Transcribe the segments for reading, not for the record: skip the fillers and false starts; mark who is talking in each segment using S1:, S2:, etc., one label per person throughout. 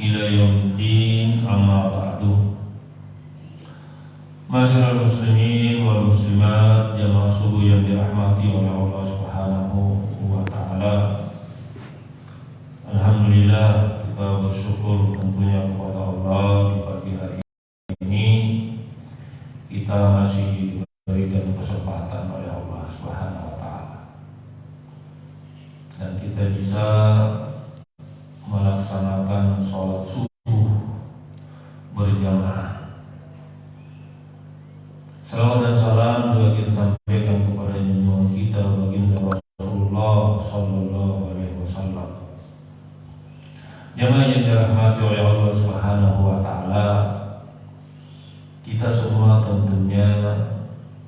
S1: ila yaumiddin, amma ba'du. Masyaallah muslimin wal muslimat, jamaah subuh yang dirahmati oleh Allah Subhanahu wa taala. Alhamdulillah, kita bersyukur tentunya kepada Allah di pagi hari ini kita masih diberikan kesempatan oleh Allah Subhanahu wa taala dan kita bisa melaksanakan sholat subuh berjamaah. Salawat dan salam juga kita sampaikan kepada junjungan kita baginda Rasulullah sallallahu alaihi wasallam. Jamaah yang dirahmati oleh Allah Subhanahu wa taala, kita semua tentunya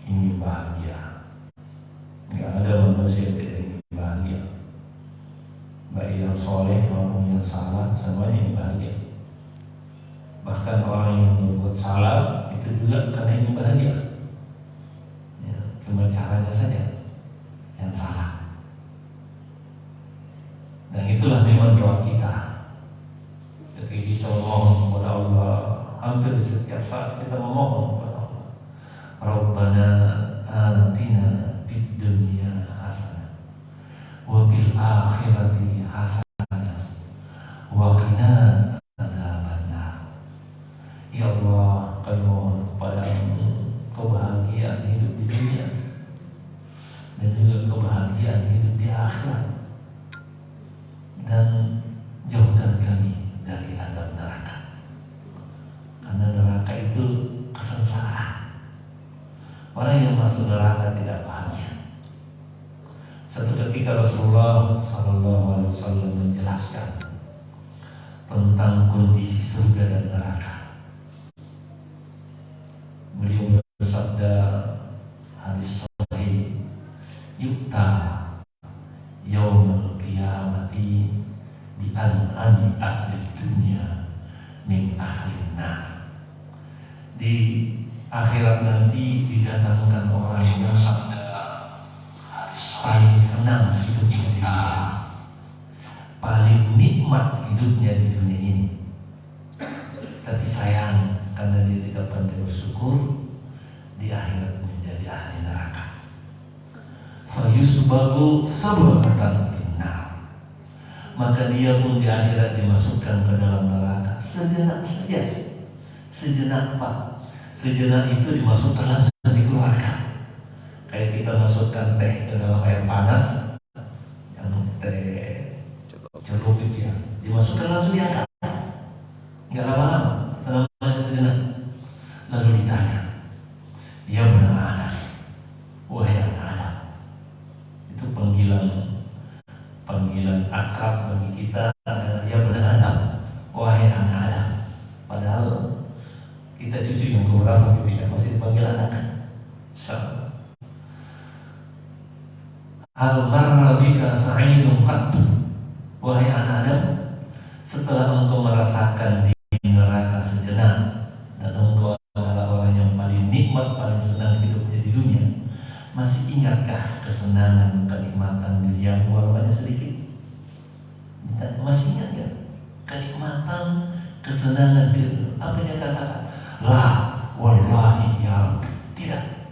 S1: ingin bahagia. Enggak ada manusia yang tidak ingin bahagia. Baik yang soleh maupun yang salah, semuanya ingin bahagia. Bahkan orang yang berbuat salah itu juga karena ingin bahagia. Ya, cuma caranya saja yang salah. Dan itulah memang doa kita. Ketika kita memohon kepada Allah, hampir di setiap saat kita memohon kepada Allah, Rabbana atina fid dunya hasanah wa fil akhirati hasanah wa qina azabannar. Ya Allah, kami mohon kepadamu kebahagiaan hidup di dunia dan juga kebahagiaan hidup di akhirat, dan jauhkan kami dari azab neraka, karena neraka itu kesengsaraan. Orang yang masuk neraka tidak bahagia. Satu ketika Rasulullah SAW menjelaskan tentang kondisi surga dan neraka. Beliau bersabda, hadis sahih, yukta yaumul qiyamati bi an'ami ahli dunia min ahli nar. Di akhirat nanti didatangkan orang yang paling senang hidupnya di dunia, paling nikmat hidupnya di dunia ini. Tapi sayang, karena dia tidak pandai bersyukur, di akhirat menjadi ahli neraka. Fa yusbagu sabghatan finnar. Maka dia pun di akhirat dimasukkan ke dalam neraka sejenak saja. Sejenak Pak. Sejenak itu dimasukkan langsung dikeluarkan. Kayak kita masukkan teh ke dalam air panas, yang teh celup itu ya, dimasukkan langsung diangkat. Enggak lama-lama, itu namanya sejenak. Lalu ditanya, ya benar ada, wahai anak Adam. Itu panggilan akrab bagi kita adalah ya benar Adam, wahai anak Adam. Padahal kita cucu yang keberapa gitu ya, masih dipanggil anak. Hal marra bika sa'idun qat, wahai anak Adam, setelah engkau merasakan di neraka sejenak dan engkau adalah orang yang paling nikmat, paling senang hidupnya di dunia, masih ingatkah kesenangan, kenikmatan duniamu walau hanya sedikit? Masih ingat ya kenikmatan, kesenangan dunia? Apa yang dia katakan? La wallahi ya Rabbi, tidak.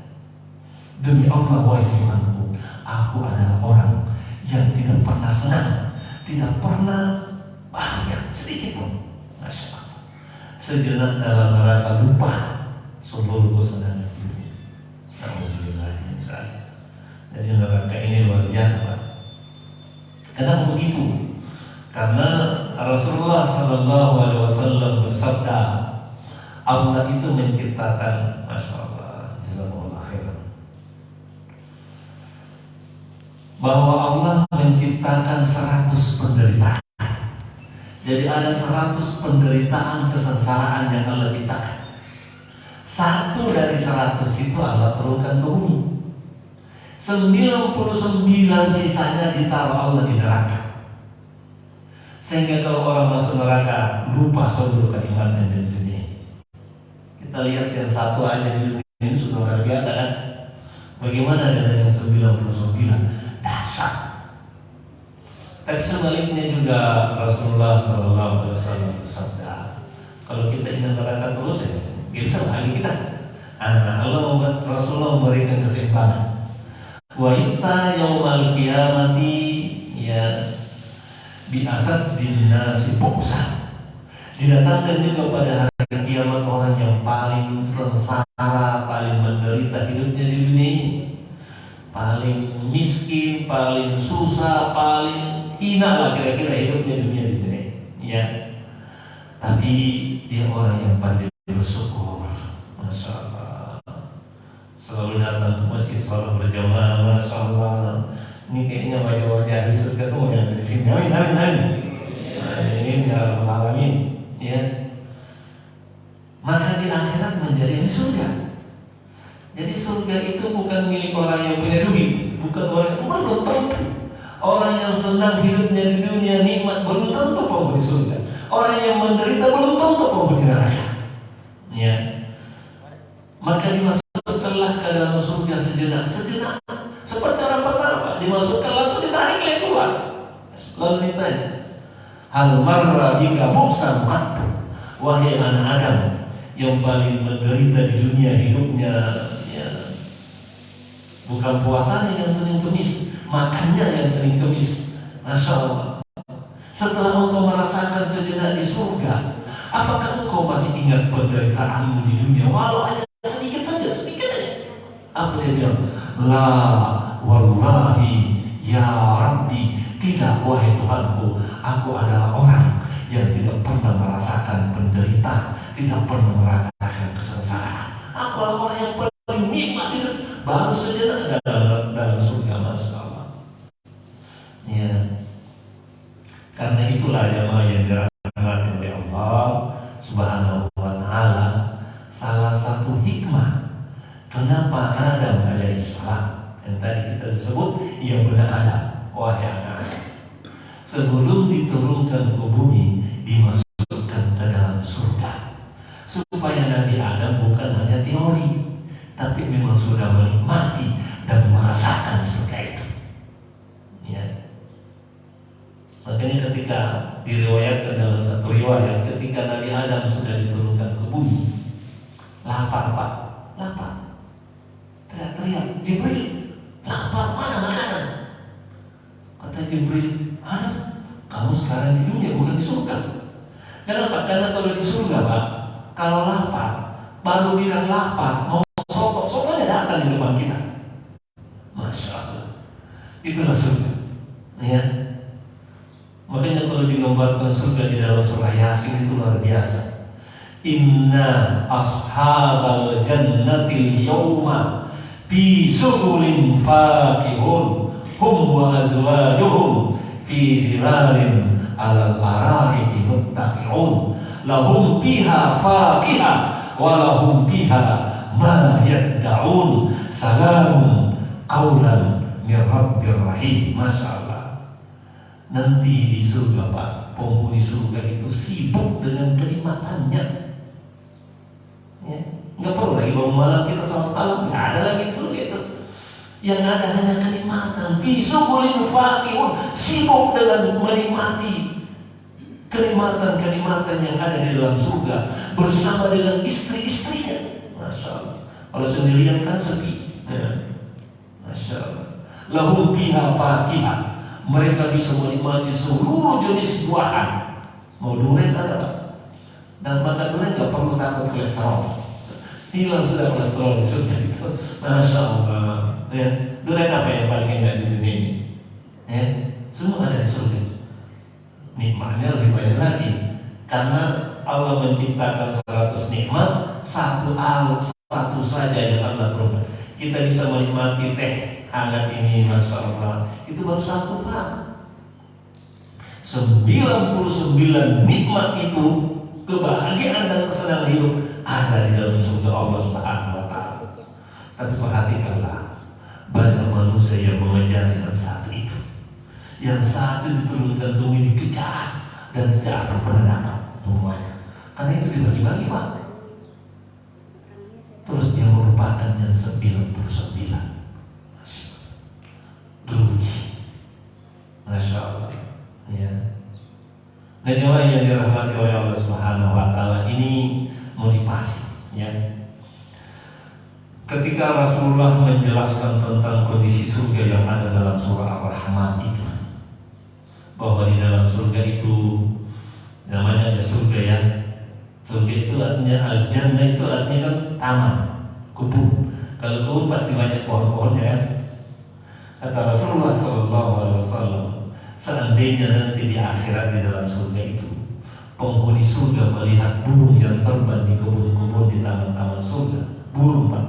S1: Demi Allah wahai Tuhanku, aku adalah orang yang tidak pernah senang, tidak pernah bahagia sedikit pun. Masya Allah. Sejenak dalam neraka lupa seluruh kesenangan dunia. Alhamdulillah. Jadi neraka ini luar biasa Pak. Kenapa begitu? Karena Rasulullah SAW bersabda, Allah itu menciptakan, Masya Allah, jazakumullah khairan, bahwa Allah menciptakan 100 penderitaan. Jadi ada 100 penderitaan, kesengsaraan yang Allah ciptakan. Satu dari 100 itu Allah turunkan ke bumi. 99 sisanya ditaruh Allah di neraka. Sehingga kalau orang masuk neraka lupa seluruh kenikmatan di dunia. Kita lihat yang satu aja di dunia ini sudah luar biasa kan. Bagaimana dengan yang 99? Dasar. Tapi sebaliknya juga Rasulullah SAW bersabda, kalau kita ingin neraka terus ya, bisa lagi kita. Rasulullah memberikan kesimpangan. Wa yu'ta yaumal qiyamati ya biasad dinnasi buksa. Didatangkan juga pada hari kiamat orang yang paling sengsara, paling menderita hidupnya di dunia ini, paling miskin, paling susah, paling hina lah kira-kira hidupnya dunia di dunia. Ya, tapi dia orang yang pandai bersyukur, masya Allah. Selalu datang ke masjid, selalu berjamaah, masya Allah. Ini kayaknya wajah-wajah ahli surga semua yang ada di sini. Amin, amin, amin. Amin ya rabbal alamin. Ya, maka di akhirat menjadi ahli surga. Jadi surga itu bukan milik orang yang punya duit, bukan orang yang belum tentu. Orang yang senang hidupnya di dunia nikmat belum tentu penghuni surga. Orang yang menderita belum tentu penghuni neraka. Ya, maka dimasukkanlah ke dalam surga sejenak. Seperti orang pertama dimasukkan langsung ditarik keluar. Lalu ditanya, hal marra bika buksan qattu, wahai anak Adam yang paling menderita di dunia hidupnya, ya, bukan puasanya yang sering kemis, makannya yang sering kemis. Masya Allah. Setelah engkau merasakan sejenak di surga, apakah engkau masih ingat penderitaanmu di dunia walau hanya sedikit saja, sedikit aja? Apa dia bilang? La wallahi ya Rabbi, tidak wahai Tuhanku, aku adalah orang yang tidak pernah merasakan penderita, tidak pernah merasakan kesengsaraan. Aku adalah orang yang paling nikmat hidup, baru saja dalam surga, masya Allah. Ya, karena itulah jemaah yang dirahmati oleh Allah Subhanahu wa Ta'ala, salah satu hikmah kenapa Adam alaihissalam yang tadi kita sebut yang benar Adam, wahai anak, sebelum diturunkan ke bumi dimasukkan ke dalam surga, supaya Nabi Adam bukan hanya teori, tapi memang sudah menikmati dan merasakan surga itu. Ya. Makanya ketika diriwayatkan dalam satu riwayat, ketika Nabi Adam sudah diturunkan ke bumi, lapar Pak, lapar, teriak-teriak, Jibril, lapar, mana makanan? Kata Jibril, Adam, kamu sekarang di dunia bukan di surga. Kenapa? Karena kalau di surga Pak, kalau lapar, baru bilang lapar, mau sotonya datang di depan kita. Masya Allah, itulah surga. Ya. Makanya kalau digambarkan surga di dalam surah Yasin itu luar biasa. Inna ashabal jannatil yawma fi surulin faqihun hum wa azwajuhum fi zilalin alal araiki muttaqi'un lahum fiha faqihah wa lahum fiha ma yad'un salamun qawlan min rabbir rahim. Masya Allah. Nanti di surga Pak, penghuni surga itu sibuk dengan kenikmatannya. Ya, nggak perlu lagi bangun malam kita salat malam, nggak ada lagi di surga itu. Yang ada hanya kenikmatan. Fi subulin faqihun, sibuk dengan menikmati kenikmatan-kenikmatan yang ada di dalam surga bersama dengan istri-istrinya. Masya Allah. Kalau sendirian kan sepi. Ya. Masya Allah. Lahum fiha faqihah, mereka bisa menikmati seluruh jenis buahan. Mau durian ada Pak, dan makan durian nggak perlu takut kolesterol, hilang sudah kolesterol di surga itu. Masya Allah. Ya, durian apa yang paling enak di dunia ini? Ya, semua ada di surga. Nikmatnya lebih banyak lagi, karena Allah menciptakan 100 nikmat, satu saja yang Allah turunkan. Kita bisa menikmati teh hangat ini, Masya Allah, itu baru satu Pak. 99 nikmat itu, kebahagiaan dan kesenangan hidup ada di dalam surga Allah Subhanahu wa Ta'ala. Tapi perhatikanlah, banyak manusia yang mengejar yang satu itu. Yang satu diturunkan ke bumi dikejar dan tidak akan pernah dapat semuanya, karena itu dibagi-bagi Pak. Terus dia merupakan yang 99 rugi. Masya Allah. Ya. Nah, jemaah yang dirahmati oleh Allah Subhanahu wa taala, ini motivasi ya. Ketika Rasulullah menjelaskan tentang kondisi surga yang ada dalam surah Ar-Rahman itu, bahwa di dalam surga itu namanya ada surga ya. Surga itu artinya al-jannah, itu artinya kan taman, kebun. Kalau kebun pasti banyak pohon-pohonnya kan. Kata Rasulullah SAW, seandainya nanti di akhirat di dalam surga itu penghuni surga melihat burung yang terbang di kebun-kebun di taman-taman surga, burung Pak,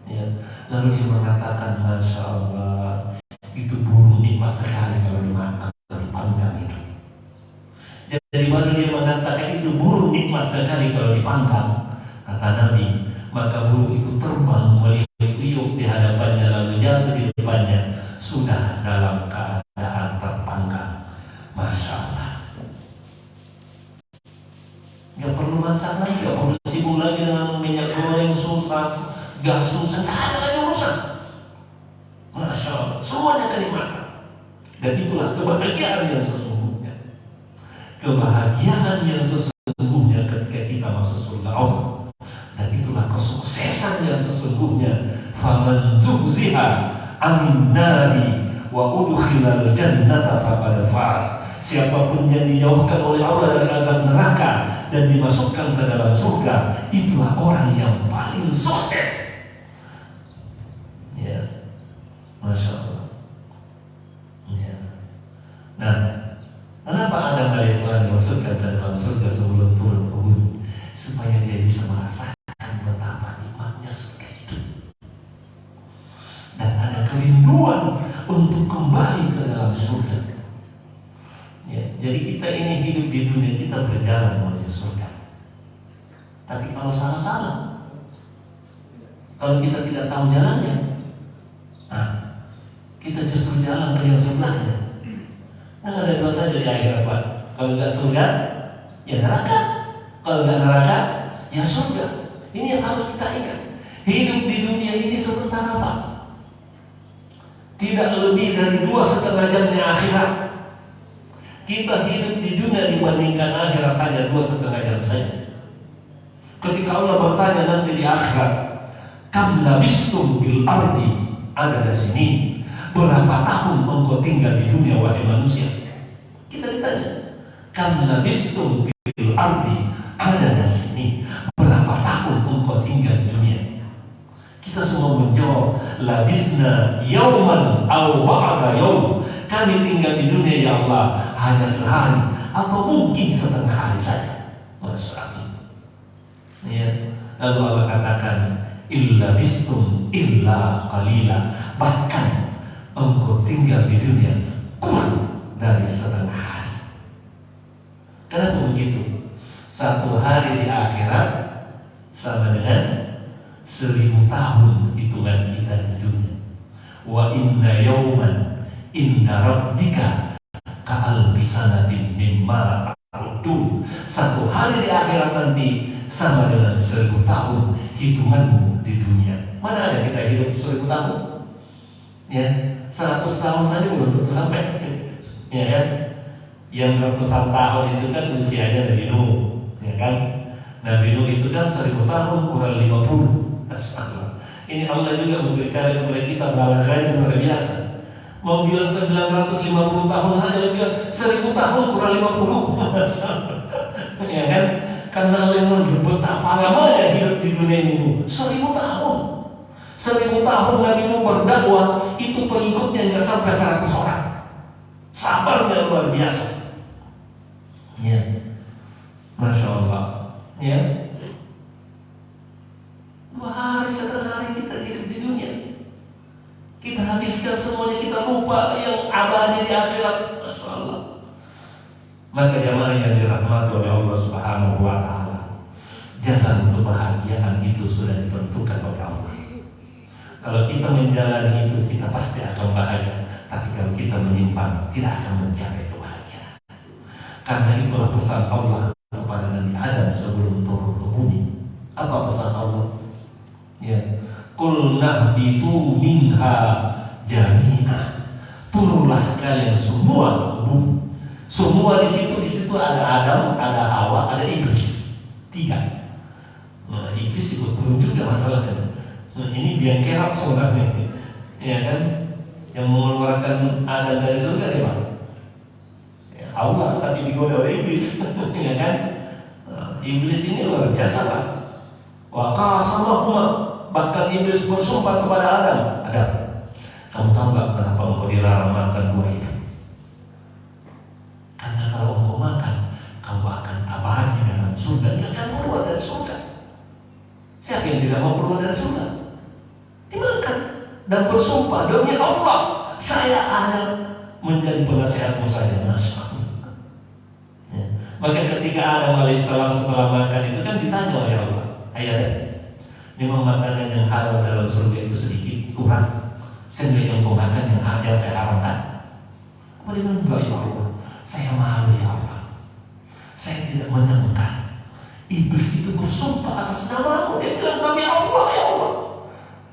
S1: ya. Lalu dia mengatakan, Masya Allah, itu burung nikmat sekali kalau dimakan, kalau dipanggang itu. Jadi baru dia mengatakan itu burung nikmat sekali kalau dipanggang, kata Nabi, maka burung itu terbang meliuk-liuk di hadapannya lalu jatuh di depannya, sudah dalam keadaan terpanggang. Masya Allah. Gak perlu masak lagi, gak perlu sibuk lagi dengan minyak goreng susah, gas susah, gak ada lagi urusan. Masya Allah, semuanya kenikmatan. Dan itulah kebahagiaan yang sesungguhnya. Kebahagiaan yang sesungguhnya ketika kita masuk surga Allah. Dan itulah kesuksesan yang sesungguhnya. Faman zuhziha anin nari wa udkhilal jannata faqad faz. Siapapun yang dijauhkan oleh Allah dari azab neraka dan dimasukkan ke dalam surga, itulah orang yang paling sukses. Ya, Masya Allah. Ya. Nah, kenapa Adam alaihissalam dimasukkan ke dalam surga sebelum turun ke bumi? Supaya dia bisa merasakan betapa nikmatnya surga itu. Dan ada kerinduan untuk kembali ke dalam surga. Ya, jadi kita ini hidup di dunia, kita berjalan menuju surga. Tapi kalau salah-salah, kalau kita tidak tahu jalannya, kita justru jalan ke yang sebelahnya. Nah, ada dua saja di akhirat Pak. Kalau nggak surga, ya neraka. Kalau nggak neraka, ya surga. Ini yang harus kita ingat. Hidup di dunia ini sementara Pak. Tidak lebih dari 2,5 jamnya akhirat. Kita hidup di dunia dibandingkan akhirat hanya 2,5 jam saja. Ketika Allah bertanya nanti di akhirat, kam labistum bil ardi, ada di sini, berapa tahun engkau tinggal di dunia wahai manusia? Kita ditanya, kam labistum bil ardi, ada di sini, berapa tahun engkau tinggal di dunia? Kita semua menjawab, labisna yauman aw ba'da yaum. Kami tinggal di dunia ya Allah hanya sehari atau mungkin setengah hari saja. Masya Allah. Ya. Lalu Allah katakan, illa bistum illa qalila. Bahkan engkau tinggal di dunia kurang dari setengah hari. Kenapa begitu? 1 hari di akhirat sama dengan 1000 tahun hitungan kita di dunia. Wa inna yawman inna rabbika ka'alfi sanatin mimma ta'udun. 1 hari di akhirat nanti sama dengan 1000 tahun hitunganmu di dunia. Mana ada kita hidup 1000 tahun? Ya, 100 tahun saja belum tentu sampai. Ya kan? Yang ratusan tahun itu kan usianya Nabi Nuh, ya kan? Nabi Nuh itu kan 1000 tahun kurang 50. Ini Allah juga memberitahu kepada kita balaganya luar biasa. Mau bilang 950 tahun saja, dia bilang 1000 tahun kurang 50. Ya kan? Karena Allah yang betapa lamanya hidup di dunia ini. 1000 tahun. 1000 tahun Nabi Nuh berdakwah, itu pengikutnya nggak sampai 100 orang. Sabarnya luar biasa. Ya, Masya Allah. Ya. 2 hari setengah hari kita hidup di dunia. Kita habiskan semuanya, kita lupa yang abadi di akhirat. Masya Allah. Maka jamaah yang dirahmati oleh Allah Subhanahu wa Ta'ala, jalan kebahagiaan itu sudah ditentukan oleh Allah. Kalau kita menjalani itu, kita pasti akan bahagia. Tapi kalau kita menyimpang, tidak akan mencapai kebahagiaan. Karena itulah pesan Allah kepada Nabi Adam sebelum turun ke bumi. Apa pesan Allah? Ya, qul nahbitu minha jami'an. Turunlah kalian semua ke bumi. Semua di situ ada Adam, ada Hawa, ada iblis. 3. Nah, iblis ikut turun juga masalahnya. Nah, ini biang kerok sebenarnya, ya kan? Yang mengeluarkan Adam dari surga siapa? Ya, Allah, tapi digoda oleh iblis, ya kan? Nah, iblis ini luar biasa Pak. Wa qasamahuma, bahkan iblis bersumpah kepada Adam. Adam, kamu tahu nggak kenapa engkau dilarang makan buah itu? Karena kalau engkau makan, kamu akan abadi dalam surga, nggak akan keluar dari surga. Siapa yang tidak mau keluar dari surga? Dimakan dan bersumpah demi Allah, saya akan menjadi penasihatmu saja. Masya Allah. Ya. Maka ketika Adam alaihissalam setelah makan itu kan ditanya oleh Allah, ayah, memang makanan yang halal dalam surga itu sedikit kurang, sehingga yang kau makan yang saya haramkan. Bagaimana enggak ya Allah? Saya malu ya Allah. Saya tidak menyangka iblis itu bersumpah atas namamu. Dia bilang demi Allah ya Allah.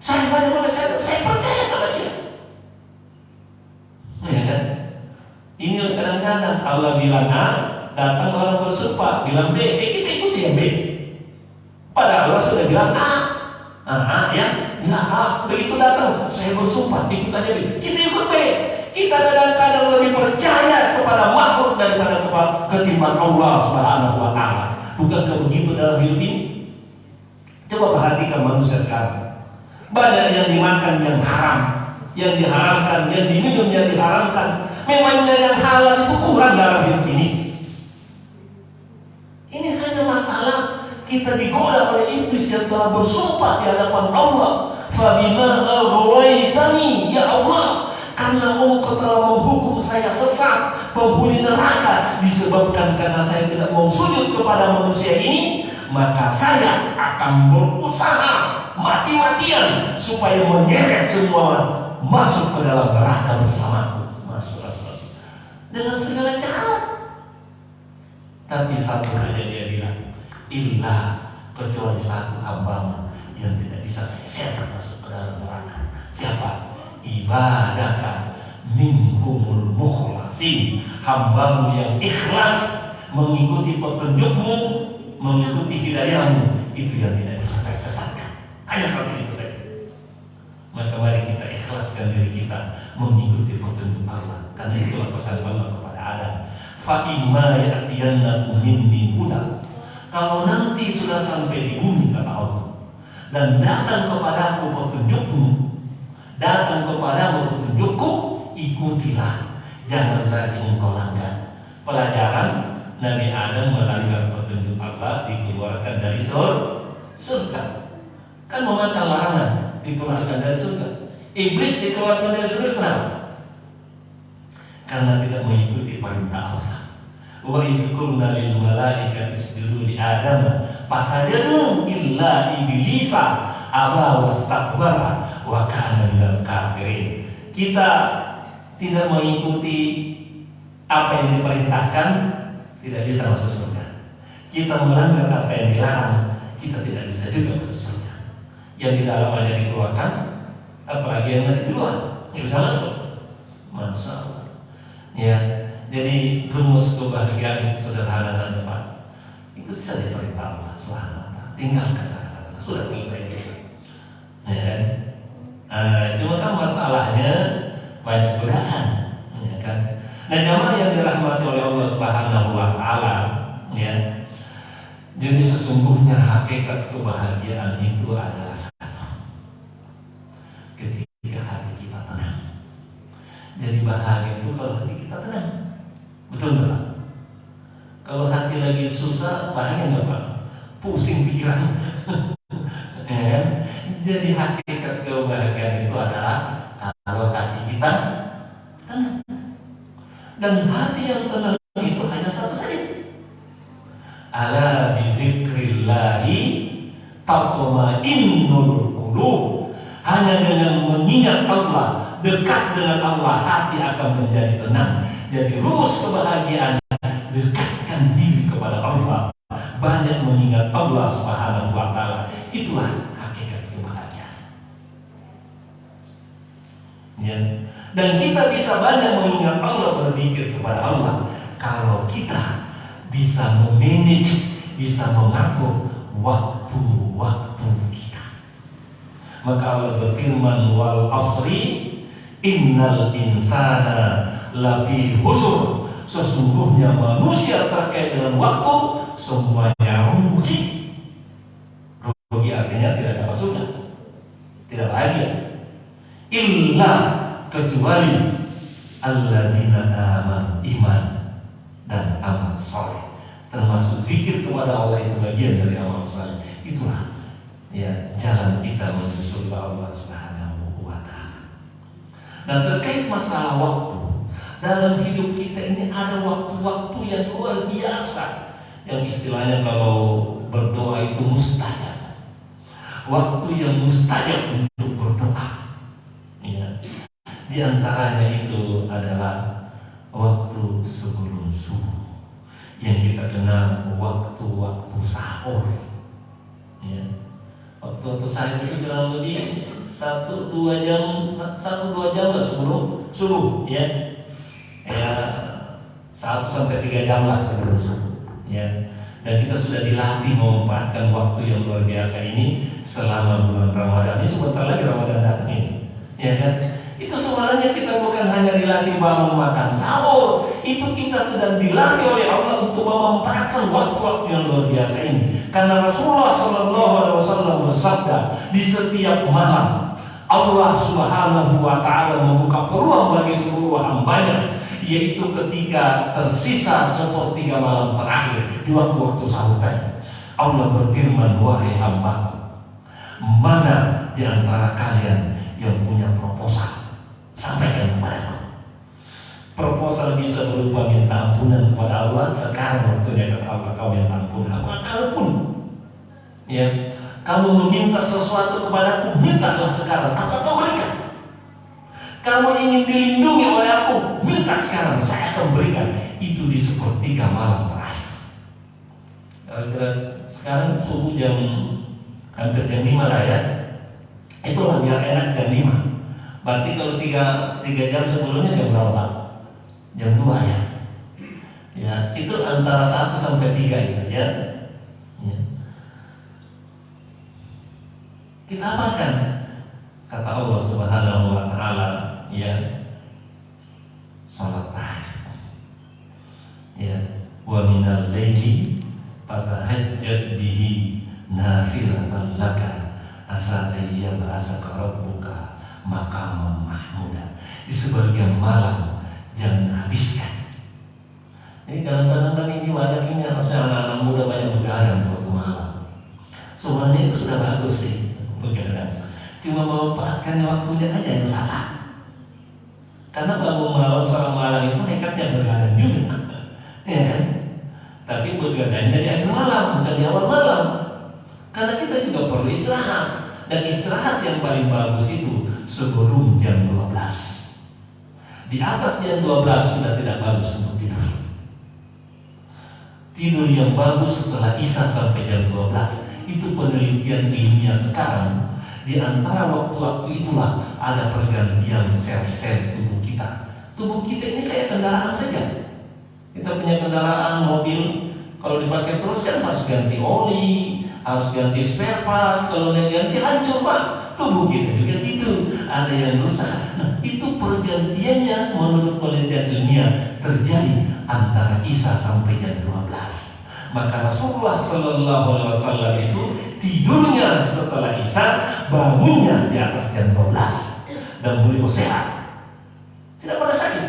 S1: Saya percaya sama dia. Ya kan? Ini kadang-kadang Allah bilang A, datang orang bersumpah bilang B, kita ikuti yang B. Padahal Allah sudah bilang A. Ya A. Begitu datang, saya bersumpah ikut aja B. Kita ikut B. Kita kadang-kadang lebih percaya kepada makhluk daripada ketimbang Allah Subhanahu wa Ta'ala. Bukankah begitu dalam hidup ini? Coba perhatikan manusia sekarang. Banyak yang dimakan yang haram, yang diharamkan, yang diminum yang diharamkan. Memangnya yang halal itu kurang dalam hidup ini? Ini hanya masalah kita digoda oleh iblis yang telah bersumpah di hadapan Allah. Fabima aghwaytani ya Allah, karena engkau telah menghukum saya sesat, penghuni neraka, disebabkan karena saya tidak mau sujud kepada manusia ini, maka saya akan berusaha mati-matian supaya menyeret semua masuk ke dalam neraka bersamaku. Masuk dengan segala cara. Tapi satu aja dia bilang, illa, kecuali satu hambamu yang tidak bisa saya seret masuk ke dalam neraka. Siapa? Ibadaka minhumul mukhlasin, hambamu yang ikhlas mengikuti petunjukmu, mengikuti hidayahmu, itu yang tidak bisa saya sesatkan. Hanya satu itu saja. Maka mari kita ikhlaskan diri kita mengikuti petunjuk Allah, karena itulah pesan Allah kepada Adam. Fa imma ya'tiyannakum minni hudan, kalau nanti sudah sampai di bumi kata Allah, dan datang kepadaku petunjukmu, datang kepadamu petunjukku, ikutilah, jangan lagi engkau langgar. Pelajaran Nabi Adam melanggar petunjuk Allah, dikeluarkan dari surga. Kan memakan larangan, dikeluarkan dari surga. Iblis dikeluarkan dari surga kenapa? Karena tidak mengikuti perintah Allah. Wa izkulna lil malaikati isjudu li Adam fasajadu illa iblisa aba wastakbara wa kana minal kafirin. Kita tidak mengikuti apa yang diperintahkan, tidak bisa masuk surga. Kita melanggar apa yang dilarang, kita tidak bisa juga masuk surga. Yang di dalam aja dikeluarkan, apalagi yang masih di luar, nggak bisa masuk. Masya Allah. Ya, jadi rumus kebahagiaan itu sederhana dan Pak. Ikuti saja perintah Allah Subhanahu wa Ta'ala. Tinggalkan larangan. Sudah selesai gitu. Ya kan? Cuma kan masalahnya banyak godaan, ya kan? Nah, jamaah yang dirahmati oleh Allah Subhanahu wa Ta'ala, ya. Jadi sesungguhnya hakikat kebahagiaan itu adalah satu. Ketika hati kita tenang. Jadi bahagia itu kalau hati kita tenang. Betul nggak? Kalau hati lagi susah, bahagia nggak Pak? Pusing pikiran. Ya kan? Jadi hakikat kebahagiaan itu adalah kalau hati kita tenang. Dan hati yang tenang itu hanya satu saja. Ala bizikrillahi tatma'innul qulub. Hanya dengan mengingat Allah, dekat dengan Allah, hati akan menjadi tenang. Jadi rumus kebahagiaan, dekatkan diri kepada Allah, banyak mengingat Allah Subhanahu wa Ta'ala. Itulah hakikat kebahagiaan. Ya. Dan kita bisa banyak mengingat Allah, berzikir kepada Allah kalau kita bisa memanage, bisa mengatur waktu-waktu kita. Maka Allah berfirman, wal asri innal insana lafi khusr. Sesungguhnya manusia terkait dengan waktu semuanya rugi. Rugi artinya tidak dapat surga, tidak bahagia. Illa, kecuali allazina amanu, iman dan amal soleh. Termasuk zikir kepada Allah itu bagian dari amal soleh. Itulah ya jalan kita menuju surga Allah Subhanahu wa Ta'ala. Nah, terkait masalah waktu, dalam hidup kita ini ada waktu-waktu yang luar biasa, yang istilahnya kalau berdoa itu mustajab. Waktu yang mustajab untuk berdoa. Ya. Di antaranya itu adalah waktu sebelum subuh, yang kita kenal waktu-waktu sahur. Ya. Waktu sahur itu kurang lebih 1-2 jam lah sebelum subuh, ya. Ya, 1-3 jam lah sebelum subuh, ya. Dan kita sudah dilatih memanfaatkan waktu yang luar biasa ini selama bulan Ramadan. Ini sebentar lagi Ramadan datang ini, ya kan? Itu sebenarnya kita bukan hanya dilatih bangun makan sahur, itu kita sedang dilatih oleh Allah untuk memanfaatkan waktu-waktu yang luar biasa ini. Karena Rasulullah SAW bersabda, di setiap malam Allah Subhanahu wa Ta'ala membuka peluang bagi seluruh hambanya, yaitu ketika tersisa 1/3 malam terakhir di waktu-waktu sahur tadi. Allah berfirman, wahai hambaku, mana di antara kalian yang punya proposal, sampaikan kepadaku. Proposal bisa berupa minta ampunan kepada Allah. Sekarang waktunya kata Allah, kau minta ampunan, aku akan ampun. Ya, kamu meminta sesuatu kepadaku, mintalah sekarang, aku akan berikan. Kamu ingin dilindungi oleh aku, minta sekarang, saya akan berikan. Itu di 1/3 malam terakhir. Kira-kira sekarang subuh jam hampir jam 5 lah ya. Itulah biar enak jam 5. Berarti kalau 3 jam sebelumnya jam berapa? Jam 2 ya. Ya, itu antara 1-3 itu ya. Ya. Kita apakan? Kata Allah Subhanahu wa Ta'ala, ya, salat tahajud. Ya, wa minal laili fatahajjad bihi nafilatan laka asa ayyab'asaka rabbuka maqaman mahmuda. Di sebagian malam jangan habiskan. Jadi kadang-kadang kan ini banyak ini harusnya anak-anak muda banyak begadang waktu malam. Sebenarnya itu sudah bagus sih begadang. Cuma memanfaatkan waktunya aja yang salah. Karena bangun malam seorang malam itu nekatnya begadang juga, ya kan? Tapi begadangnya di akhir malam, bukan di awal malam. Karena kita juga perlu istirahat. Dan istirahat yang paling bagus itu sebelum jam 12. Di atas jam 12 sudah tidak bagus untuk tidur. Tidur yang bagus setelah Isya sampai jam 12. Itu penelitian ilmiah sekarang. Di antara waktu-waktu itulah ada pergantian sel-sel tubuh kita. Tubuh kita ini kayak kendaraan saja. Kita punya kendaraan mobil, kalau dipakai terus kan harus ganti oli, harus ganti spare part. Kalau nggak ganti hancur Pak. Tubuh kita juga gitu, ada yang rusak. Nah, itu pergantiannya menurut penelitian ilmiah terjadi antara Isya sampai jam 12. Maka Rasulullah SAW itu tidurnya setelah Isya, bangunnya di atas jam 12, dan beliau sehat, tidak pernah sakit.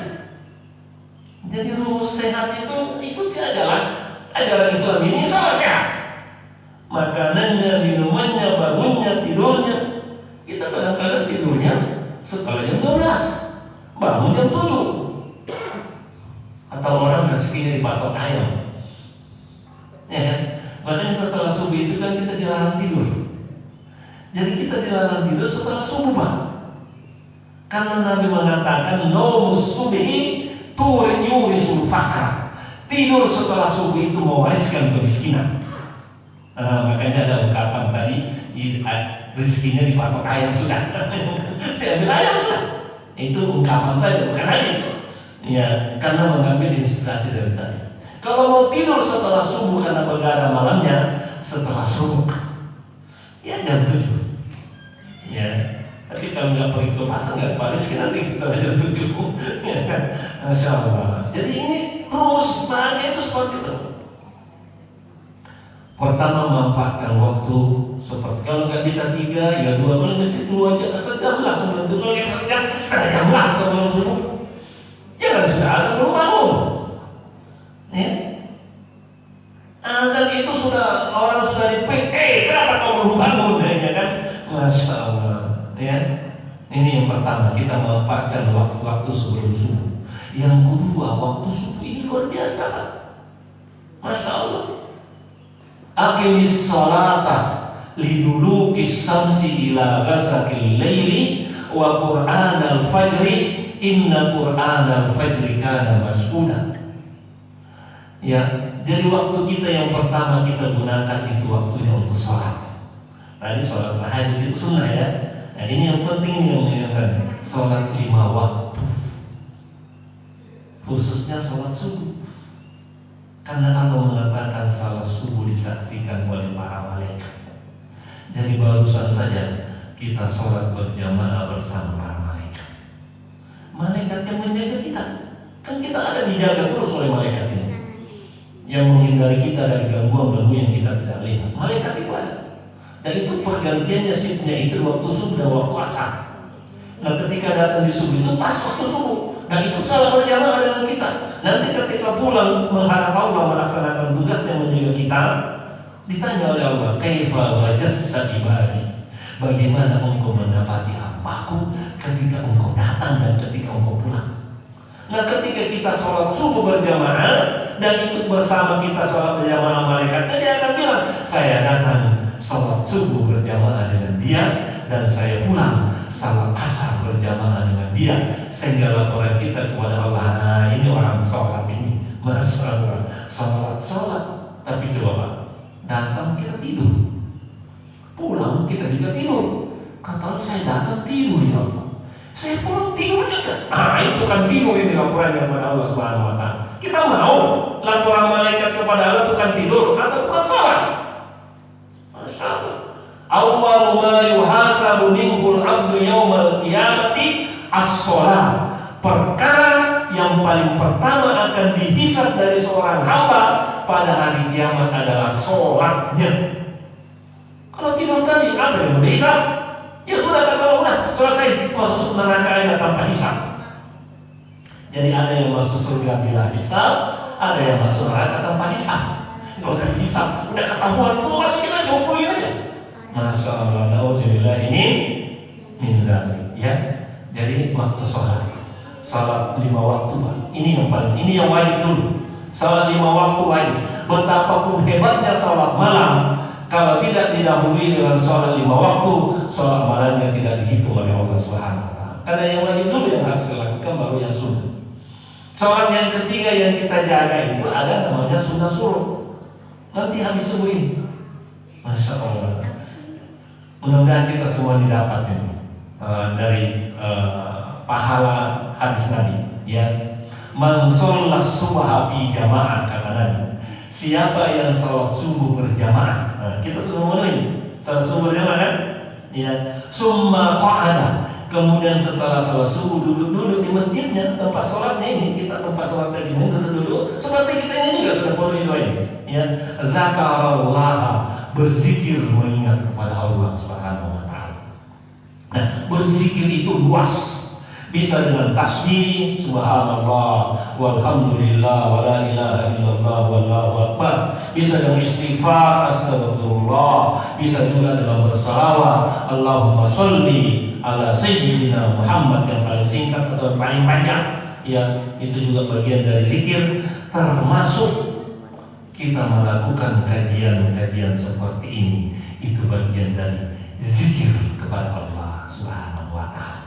S1: Jadi rumus sehat itu ikuti ajaran Islam ini, sama sehat. Makanannya, minumannya, bangunnya, tidurnya. Kita kadang-kadang tidurnya setelah jam 12, bangun jam 7. Atau orang rezekinya dipatok ayam, ya kan? Makanya setelah subuh itu kan kita dilarang tidur. Jadi kita dilarang tidur setelah subuh Pak. Karena Nabi mengatakan naumus subhi yurisul faqra. Tidur setelah subuh itu mewariskan kemiskinan. Makanya ada ungkapan tadi, rezekinya dipatok ayam sudah. Diambil ayam sudah. Itu ungkapan saja, bukan hadis. Ya, karena mengambil inspirasi dari tadi. Kalau mau tidur setelah subuh karena begadang malamnya, setelah subuh, ya jam 7. Ya, tapi kalau nggak pergi ke pasar nggak Paris kita nanti bisa jam 7. Ya kan, Masya Allah. Jadi ini terus bahagia itu seperti itu. Pertama, manfaatkan waktu seperti kalau nggak bisa 3 ya 2, kalau mesti 2 jam, sejam langsung tentu, kalau yang sejam setengah jam lah sebelum subuh. Jangan sudah azan belum bangun. Ya. Azan itu sudah orang sudah dipik. Kenapa kau belum bangun? Ya kan? Masya Allah. Ya. Ini yang pertama, kita manfaatkan waktu-waktu sebelum subuh. Yang kedua, waktu subuh ini luar biasa. Masya Allah. Aqimis salata liduluki syamsi ila ghasaqil laili wa qur'anal fajri inna qur'anal fajri kana mas'uda. Ya, jadi waktu kita yang pertama kita gunakan itu waktunya untuk sholat. Tadi sholat tahajud itu sunnah ya. Nah ini yang penting yang tadi, sholat 5 waktu, khususnya sholat subuh. Karena Allah mengatakan sholat subuh disaksikan oleh para malaikat. Jadi barusan saja kita sholat berjamaah bersama para malaikat. Malaikat yang menjaga kita. Kan kita ada dijaga terus oleh malaikat ini, yang menghindari kita dari gangguan-gangguan yang kita tidak lihat. Malaikat itu ada. Dan itu pergantiannya shiftnya itu waktu subuh dan waktu asar. Nah ketika datang di subuh itu pas waktu subuh, dan ikut salat berjamaah dengan kita. Nanti ketika pulang menghadap Allah melaksanakan tugasnya menjaga kita, ditanya oleh Allah, kaifa wajadta ibadi? Bagaimana engkau mendapati hambaku ketika engkau datang dan ketika engkau pulang? Nah ketika kita sholat subuh berjamaah dan ikut bersama kita sholat berjamaah malaikatnya, dia akan bilang, saya datang sholat subuh berjamaah dengan dia dan saya pulang sholat asar berjamaah dengan dia. Sehingga laporan kita kepada Allah, nah ini orang sholat ini, Masya Allah, sholat. Tapi coba Pak, datang kita tidur, pulang kita juga tidur. Kata Allah, saya datang tidur ya Allah, saya pulang tidur juga. Itu kan tidur ini laporan kepada Allah Subhanahu Wa Taala. Kita mau laporan malaikat kepada Allah itu kan tidur atau bukan sholat? Masya Allah. Awwalu ma yuhasabu minhul abdu yaumal qiyamati as-sholat. Perkara yang paling pertama akan dihisab dari seorang hamba pada hari kiamat adalah sholatnya. Kalau tidur tadi apa yang mau dihisab? Ya sudah, kalau udah selesai masuk neraka aja tanpa hisab. Jadi ada yang masuk surga bila hisab, ada yang masuk neraka tanpa hisab. Nggak usah dihisab, udah ketahuan itu masukin aja, hukumin aja. Masya Allah, na'udzubillah ini min dzalik ya. Jadi waktu sholat 5 waktu Pak. Ini yang paling, ini yang wajib dulu. Sholat 5 waktu wajib. Betapapun hebatnya sholat malam, kalau tidak didahului dengan sholat 5 waktu, sholat malamnya tidak dihitung oleh Allah Subhanahu Wa Taala. Karena yang wajib dulu yang harus dilakukan, baru yang sunnah. Sholat yang ketiga yang kita jaga itu ada namanya sunnah suruh. Nanti habis subuh ini, Masya Allah. Mudah-mudahan kita semua didapat ini dari pahala hadis Nabi. Ya, man sholat subha fi jamaah, kata Nabi. Siapa yang sholat subuh berjamaah, nah, kita sudah mulai sholat subuh berjamaah kan? Ya, summa qa'ada. Kemudian setelah sholat subuh duduk-duduk di masjidnya, tempat sholatnya ini, kita tempat sholat tadi ini duduk-duduk. Seperti kita ini juga sudah boleh doa ini. Ya, zakarallah, berzikir mengingat kepada Allah Subhanahu Wa Taala. Nah, berzikir itu luas. Bisa dengan tasbih subhanallah walhamdulillah wala ilaha illallah wallahu akbar. Bisa dengan istighfar astagfirullah. Bisa juga dengan bersalawat Allahumma sholli ala sayyidina Muhammad, yang paling singkat atau paling panjang. Ya, itu juga bagian dari zikir. Termasuk kita melakukan kajian-kajian seperti ini, itu bagian dari zikir kepada Allah Subhanahu Wa Taala.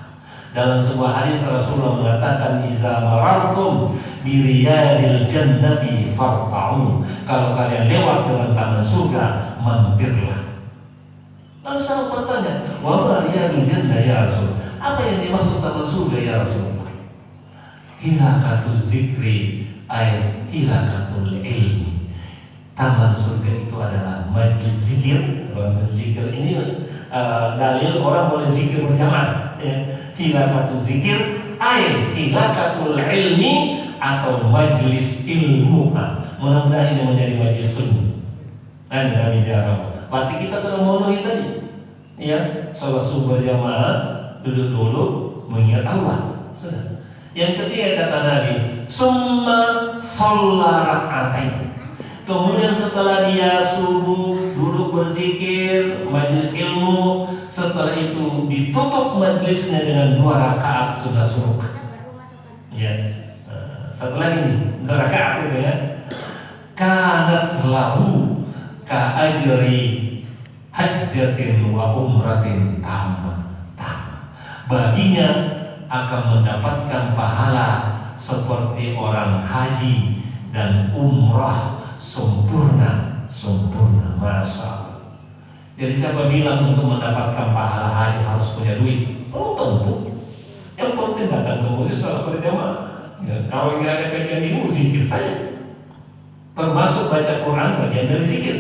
S1: Dalam sebuah hadis Rasulullah mengatakan, iza marartum bi riyadil jannati farta'u. Kalau kalian lewat dengan taman surga, mampirlah. Lalu saya bertanya, wa ma riyadil jannah ya Rasul? Apa yang dimaksud taman surga ya Rasulullah? hilakatul zikri ay hilakatul ilmi. Taman surga itu adalah majlis zikir. Zikir ini dalil orang boleh zikir berjamaah, ya. Hilakatul zikir ay hilakatul ilmi atau majlis ilmu. Mudah-mudahan ini menjadi majlis ilmu. Amin ya Rabbal. Berarti kita telah memenuhi tadi, ya, sholat subuh berjamaah, duduk dulu mengingat Allah. Sudah. Yang ketiga kata Nabi, summa sholla rak'atain. Kemudian setelah dia subuh duduk berzikir, majlis ilmu, setelah itu ditutup majlisnya dengan 2 rakaat sudah subuh. Ya. Satu lagi nih, 2 rakaat itu ya. Kanat selalu ka ajri hajjatin wa umratin tamma. Baginya akan mendapatkan pahala seperti orang haji dan umrah sempurna. Masya Allah. Jadi siapa bilang untuk mendapatkan pahala haji harus punya duit? Oh tentu. Yang penting datang ke masjid sholat berjamaah. Ya, kalau nggak ada kajian ilmu zikir saja. Termasuk baca Quran bagian dari zikir.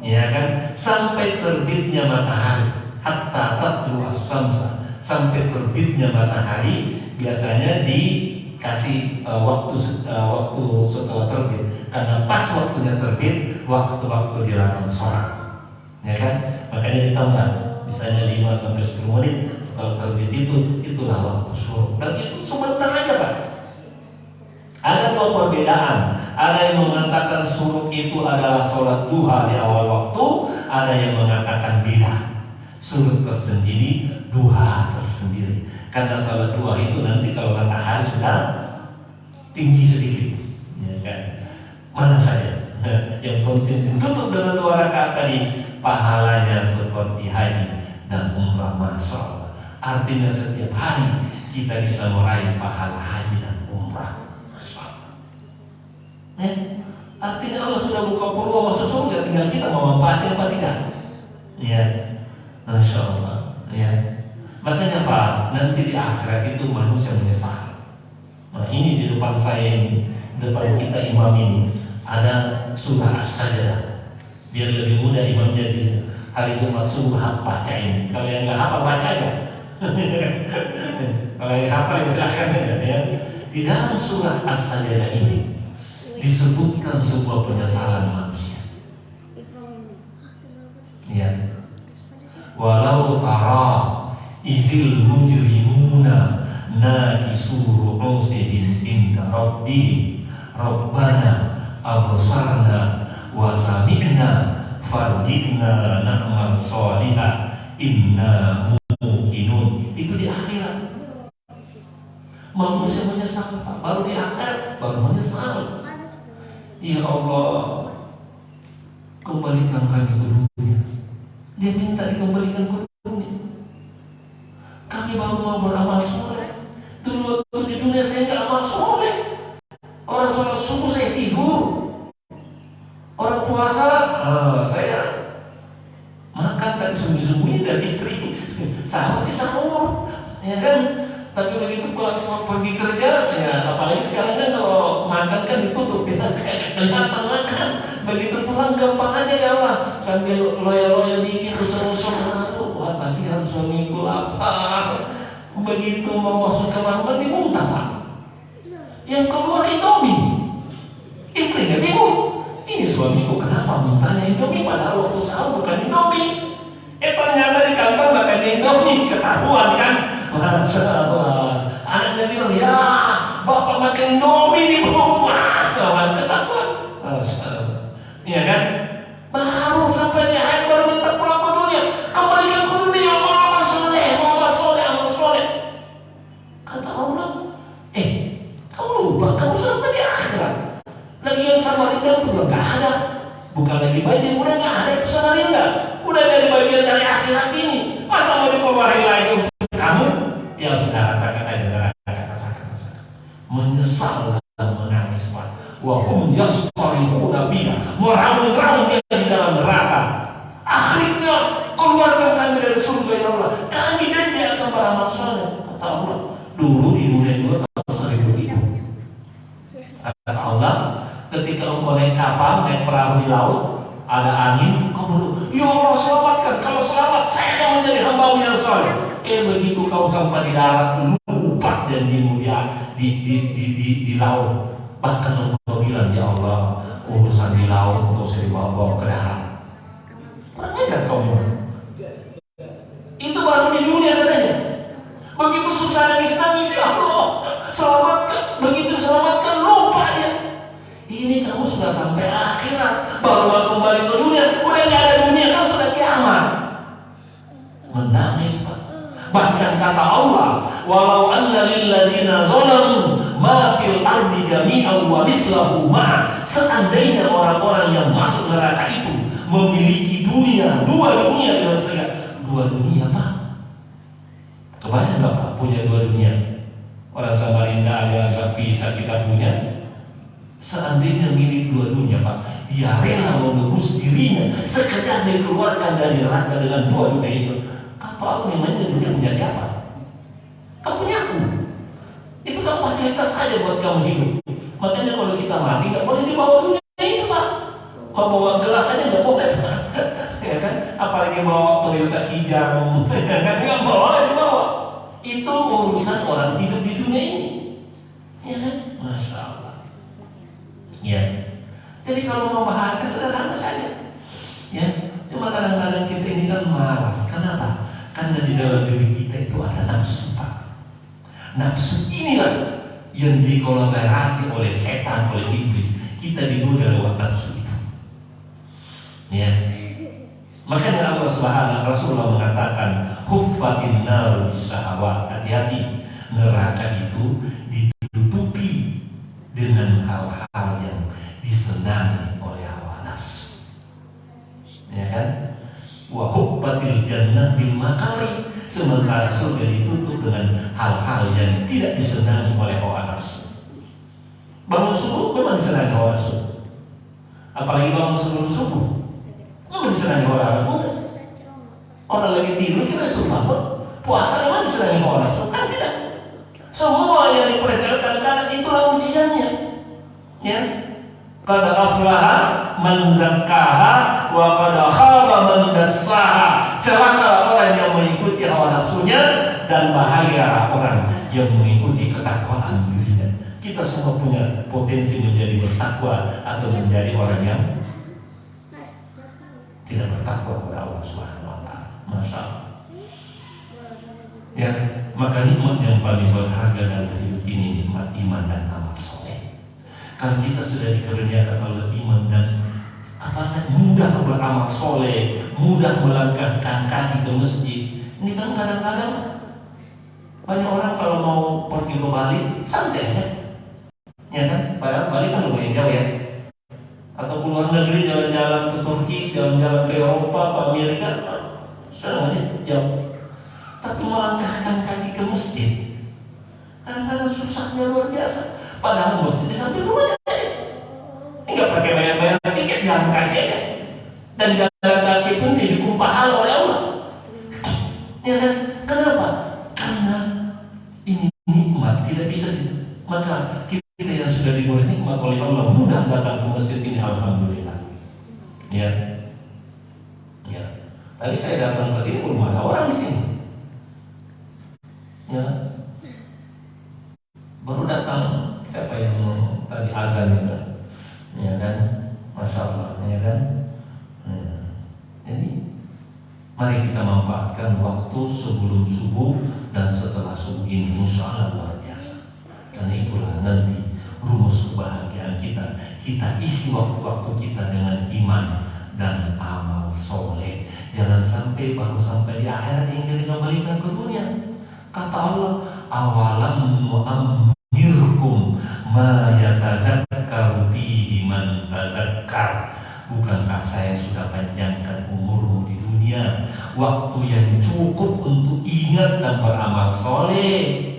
S1: Ya kan? Sampai terbitnya matahari, hatta tatlu as-samsa, sampai terbitnya matahari biasanya dikasih waktu setelah terbit, karena pas waktunya terbit waktu-waktu dilarang sholat, ya kan? Makanya ditambah misalnya 5 sampai 10 menit setelah terbit itulah waktu syuruk, dan itu sebentar aja Pak. Ada 2 perbedaan. Ada yang mengatakan syuruk itu adalah sholat duha di awal waktu, ada yang mengatakan beda. Syuruk tersendiri, duha tersendiri. Karena sholat duha itu nanti kalau matahari sudah tinggi sedikit, ya kan? Mana saja. Yang penting ditutup dengan 2 rakaat tadi, pahalanya seperti haji dan umrah. Masya Allah. Artinya setiap hari kita bisa meraih pahala haji dan umrah. Artinya Allah sudah buka peluang masuk surga, tinggal kita memanfaatkan apa tidak? Ya, Masya Allah. Ya, makanya Pak, nanti di akhirat itu manusia menyesal. Nah ini di depan saya ini, depan kita imam ini ada surah As-Sajdah. Biar lebih mudah imam jadi hari Jumat subuh baca ini. Kalau yang nggak hafal baca aja. Kalau yang hafal silahkan ya. Di dalam surah As-Sajdah ini disebutkan sebuah penyesalan manusia. Ya. Walau tara izil mujrimuna nakisu ru'usihim inda rabbihim rabbana absarna wa sami'na farji'na na'mal sholihan inna muqinun. Itu di akhirat. Manusia menyesal, baru di akhirat baru menyesal. Ya Allah, kembalikan kami ke dunia. Dia minta dikembalikan ke dunia. Kami baru mau beramal soleh. Dulu waktu di dunia saya nggak amal soleh. Orang sholat subuh saya tidur. Orang puasa saya makan tadi sembunyi-sembunyi dari istri. Sahur sih sahur, ya kan? Tapi begitu pulang pergi kerja, ya apalagi sekarang kan kalau makan kan ditutup, ya kayak kelihatan makan. Begitu pulang gampang aja ya Allah, sambil loya-loya dikit, usah-usah, wah kasihan suamiku lapar. Begitu mau masuk kamar mandi muntah Pak. Yang keluar Indomie, istrinya bingung. Ini suamiku kenapa muntahnya Indomie padahal waktu sahur bukan Indomie. Ternyata di kantor makan Indomie, ketahuan kan? Masya Allah. Anaknya bilang, ya bapak makan Indomie di rumah, kawan ketahuan. Masya Allah. Iya kan? Baru sampai di akhir baru minta pulang ke dunia. Kembalikan ke dunia, mau amal soleh. Kata Allah, kamu lupa, kamu sampai di akhirat. Lagi yang Samarinda itu nggak ada. Bukan lagi banjir, udah nggak ada itu Samarinda. Udah dari bagian dari akhirat ini. Masa mau dikeluarin lagi untuk kamu? Ya sudah, rasakan aja, rasakan. Menyesal dan menangis Pak. Wahum yasfarihuna biha, meraung-raung dia di dalam neraka. Akhirnya keluarkan kami dari surga ya Allah. Kami janji akan beramal soleh. Kata Allah, dulu di dunia juga kamu sering begitu. Ketika engkau naik kapal, naik perahu di laut, ada angin, kau berdoa, ya Allah selamatkan. Kalau selamat, saya akan menjadi hamba-Mu yang saleh. Begitu kau sampai di darat, lupa janjimu di laut. Bahkan engkau bilang, ya Allah, urusan di laut kau usah dibawa ke darat. Kurang ajar kau memang. Itu baru di dunia katanya. Begitu susah nangis-nangis, ya Allah selamatkan. Begitu selamatkan, lupa dia. Ini kamu sudah sampai akhirat, baru mau kembali ke dunia. Udah gak ada dunia, kan sudah kiamat. Menangis Pak. Bahkan kata Allah, walau anna lilladzina zalamu ma fil ardi jami'an wa mislahu ma'a. Seandainya orang-orang yang masuk neraka itu memiliki dunia, dua dunia dengan segala. Dua dunia Pak. Kebayang gak Pak punya dua dunia? Orang Samarinda agak bisa kita punya. Seandainya milik dua dunia Pak, dia rela menebus dirinya sekedar dikeluarkan dari neraka dengan dua dunia itu. Kata Allah, memangnya dunia punya siapa? Kamu punya aku. Itu kan fasilitas saja buat kamu hidup. Makanya kalau kita mati nggak boleh dibawa dunia itu Pak. Mau bawa gelas aja nggak boleh Pak. Ya kan? Apalagi bawa Toyota Kijang, nggak boleh dibawa. Itu urusan orang hidup di dunia ini. Ya kan? Masya Allah. Ya, jadi kalau mau bahagia sederhana saja. Ya, cuma kadang-kadang kita ini kan malas. Kenapa? Karena di dalam diri kita itu ada nafsu Pak. Nafsu inilah yang dikolaborasi oleh setan, oleh iblis. Kita digoda lewat nafsu itu. Ya, makanya Allah Subhanahu Rasulullah mengatakan, huffatin naru syahwat. Hati-hati, neraka itu ditutupi dengan hal-hal yang disenangi oleh hawa nafsu. Ya kan? Wa hubbatil jannah bil makari. Sementara surga ditutup dengan hal-hal yang tidak disenangi oleh hawa nafsu. Bangun subuh memang disenangi hawa nafsu. Apalagi bangun sebelum subuh, memang disenangi hawa nafsu. Orang lagi tidur kita suruh bangun. Puasa memang disenangi hawa nafsu, kan tidak? Semua yang diperintahkan kadang-kadang itulah ujiannya. Ya, qad aflaha man zakkaha wa qad khaba man dassaha. Celaka orang yang mengikuti hawa nafsunya dan bahagia orang yang mengikuti ketakwaan dirinya. Kita semua punya potensi menjadi bertakwa atau menjadi orang yang tidak bertakwa kepada Allah Subhanahu wa taala. Masya Allah. Ya, maka nikmat yang paling berharga dalam hidup ini nikmat iman dan amal soleh. Kalau kita sudah dikaruniakan oleh iman dan mudah beramal soleh, mudah melangkahkan kaki ke masjid. Ini kan kadang-kadang banyak orang kalau mau pergi ke Bali santai aja, ya kan? Padahal Bali kan lumayan jauh ya. Atau keluar negeri jalan-jalan ke Turki, jalan-jalan ke Eropa, ke Amerika, semuanya jauh. Tapi melangkahkan kaki ke masjid kadang-kadang susahnya luar biasa. Padahal masjid di samping rumahnya nggak pakai bayar-bayar tiket, jalan kaki aja. Dan jalan kaki pun dihukum pahala oleh Allah. Ya kan? Kenapa? Karena ini nikmat tidak bisa. Maka kita yang sudah diberi nikmat oleh Allah mudah datang ke masjid ini, alhamdulillah. Ya, ya. Tadi saya datang ke sini belum ada orang di sini. Ya, baru datang siapa yang tadi azan itu, ya kan, masya Allah, ya kan. Jadi mari kita manfaatkan waktu sebelum subuh dan setelah subuh ini, insya Allah luar biasa. Karena itulah nanti rumus kebahagiaan kita. Kita isi waktu-waktu kita dengan iman dan amal soleh. Jangan sampai baru sampai di akhirat hingga dikembalikan ke dunia. Kata Allah, awalam nu'ammirkum ma yatazakkaru fihi man tazakkar. Bukankah saya sudah panjangkan umurmu di dunia, waktu yang cukup untuk ingat dan beramal soleh.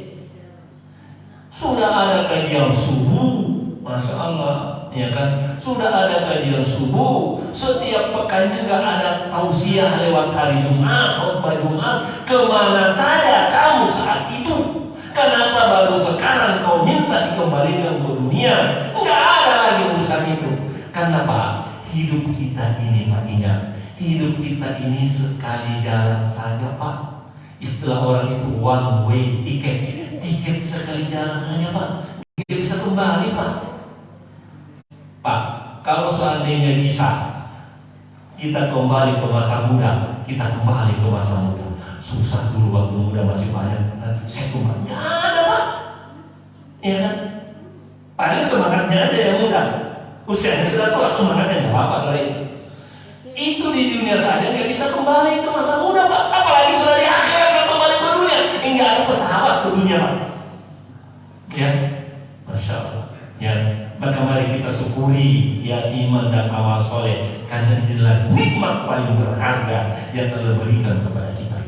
S1: Sudah ada kajian subuh, masya Allah, ya kan? Sudah ada kajian subuh. Setiap pekan juga ada tausiah lewat hari Jumat, khutbah Jumat. Kemana saja kamu saat itu? Kenapa baru sekarang kau minta dikembalikan ke dunia? Enggak ada lagi urusan Karena Pak, hidup kita ini Pak, ingat, hidup kita ini sekali jalan saja Pak. Istilah orang itu one way ticket, tiket sekali jalan hanya Pak, tidak bisa kembali Pak. Pak, kalau seandainya bisa kita kembali ke masa muda, kita kembali ke masa muda. Susah dulu waktu muda masih banyak, saya kembali nggak ada Pak, ya kan? Paling semangatnya aja yang muda, usianya sudah tua semangatnya nggak apa-apa kalau itu di dunia saja nggak bisa kembali ke masa muda Pak, apalagi sudah di akhirat nggak kembali ke dunia, nggak ada pesawat ke dunia Pak, ya, masya Allah, ya. Maka mari kita syukuri ya iman dan amal soleh, karena inilah nikmat paling berharga yang Allah berikan kepada kita.